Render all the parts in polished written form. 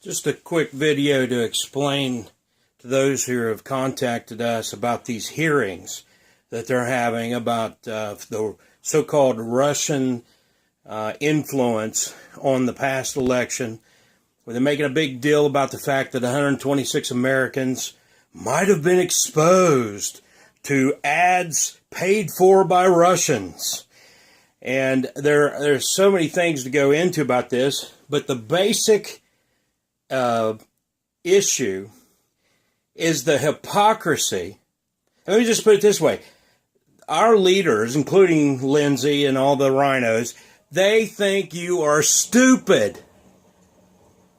Just a quick video to explain to those who have contacted us about these hearings that they're having about the so-called Russian influence on the past election, where they're making a big deal about the fact that 126 Americans might have been exposed to ads paid for by Russians. And there's so many things to go into about this, but the basic issue is the hypocrisy. Let me just put it this way. Our leaders, including Lindsay and all the rhinos, they think you are stupid.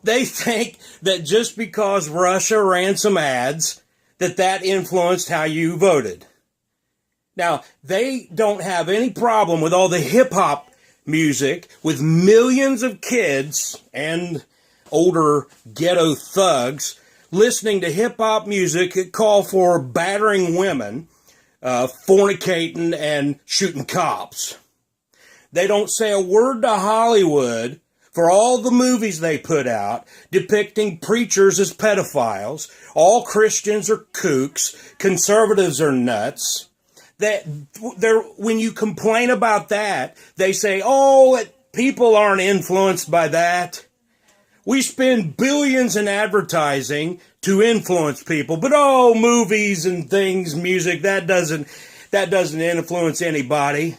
They think that just because Russia ran some ads, that influenced how you voted. Now, they don't have any problem with all the hip-hop music, with millions of kids and older ghetto thugs listening to hip-hop music that call for battering women, fornicating, and shooting cops. They don't say a word to Hollywood for all the movies they put out depicting preachers as pedophiles. All Christians are kooks. Conservatives are nuts. When you complain about that, they say, oh, people aren't influenced by that. We spend billions in advertising to influence people, but movies and things, music, that doesn't influence anybody.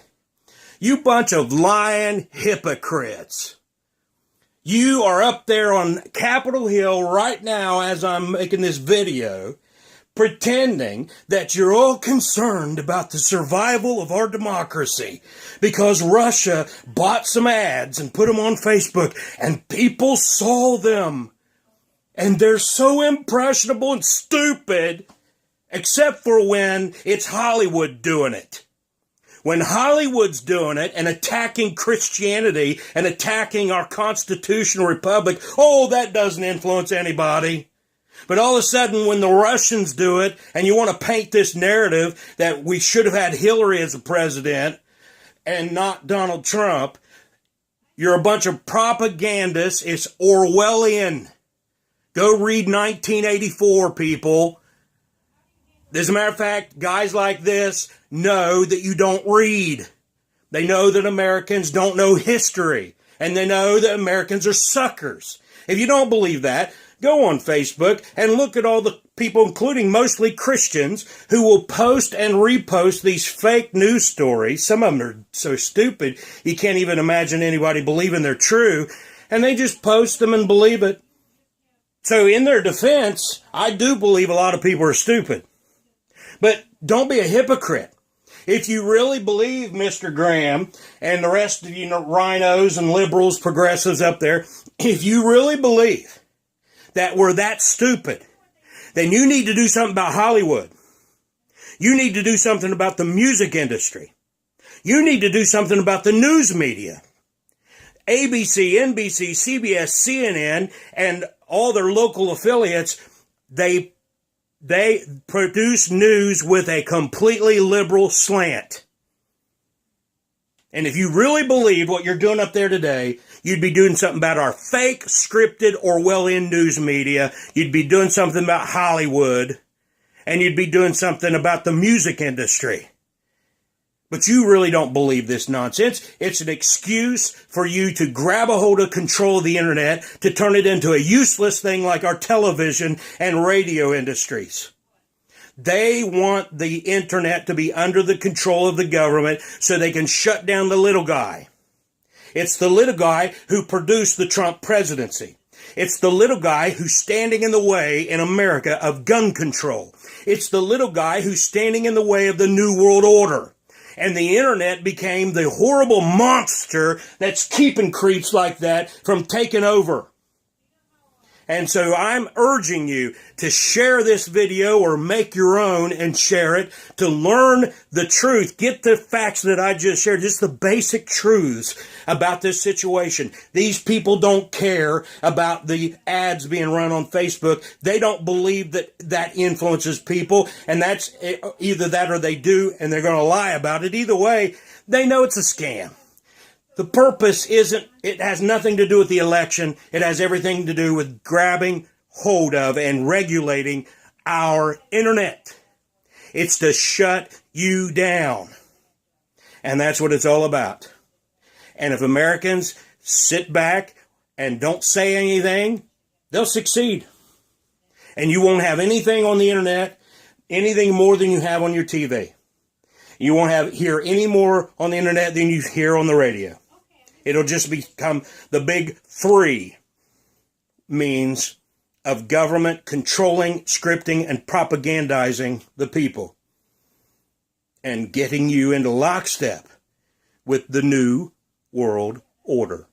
You bunch of lying hypocrites. You are up there on Capitol Hill right now as I'm making this video, pretending that you're all concerned about the survival of our democracy because Russia bought some ads and put them on Facebook and people saw them. And they're so impressionable and stupid, except for when it's Hollywood doing it. When Hollywood's doing it and attacking Christianity and attacking our constitutional republic, that doesn't influence anybody. But all of a sudden, when the Russians do it, and you want to paint this narrative that we should have had Hillary as a president and not Donald Trump, you're a bunch of propagandists. It's Orwellian. Go read 1984, people. As a matter of fact, guys like this know that you don't read. They know that Americans don't know history, and they know that Americans are suckers. If you don't believe that, go on Facebook and look at all the people, including mostly Christians, who will post and repost these fake news stories. Some of them are so stupid, you can't even imagine anybody believing they're true, and they just post them and believe it. So in their defense, I do believe a lot of people are stupid. But don't be a hypocrite. If you really believe, Mr. Graham, and the rest of you rhinos and liberals, progressives up there, if you really believe that we're that stupid, then you need to do something about Hollywood. You need to do something about the music industry. You need to do something about the news media. ABC, NBC, CBS, CNN, and all their local affiliates, they produce news with a completely liberal slant. And if you really believe what you're doing up there today, you'd be doing something about our fake, scripted, Orwellian news media. You'd be doing something about Hollywood. And you'd be doing something about the music industry. But you really don't believe this nonsense. It's an excuse for you to grab a hold of control of the internet, to turn it into a useless thing like our television and radio industries. They want the internet to be under the control of the government so they can shut down the little guy. It's the little guy who produced the Trump presidency. It's the little guy who's standing in the way in America of gun control. It's the little guy who's standing in the way of the New World Order. And the internet became the horrible monster that's keeping creeps like that from taking over. And so I'm urging you to share this video or make your own and share it to learn the truth. Get the facts that I just shared, just the basic truths about this situation. These people don't care about the ads being run on Facebook. They don't believe that influences people, and that's either that or they do, and they're going to lie about it. Either way, they know it's a scam. The purpose isn't, it has nothing to do with the election. It has everything to do with grabbing hold of and regulating our internet. It's to shut you down. And that's what it's all about. And if Americans sit back and don't say anything, they'll succeed. And you won't have anything on the internet, anything more than you have on your TV. You won't hear any more on the internet than you hear on the radio. It'll just become the big three means of government controlling, scripting, and propagandizing the people and getting you into lockstep with the new world order.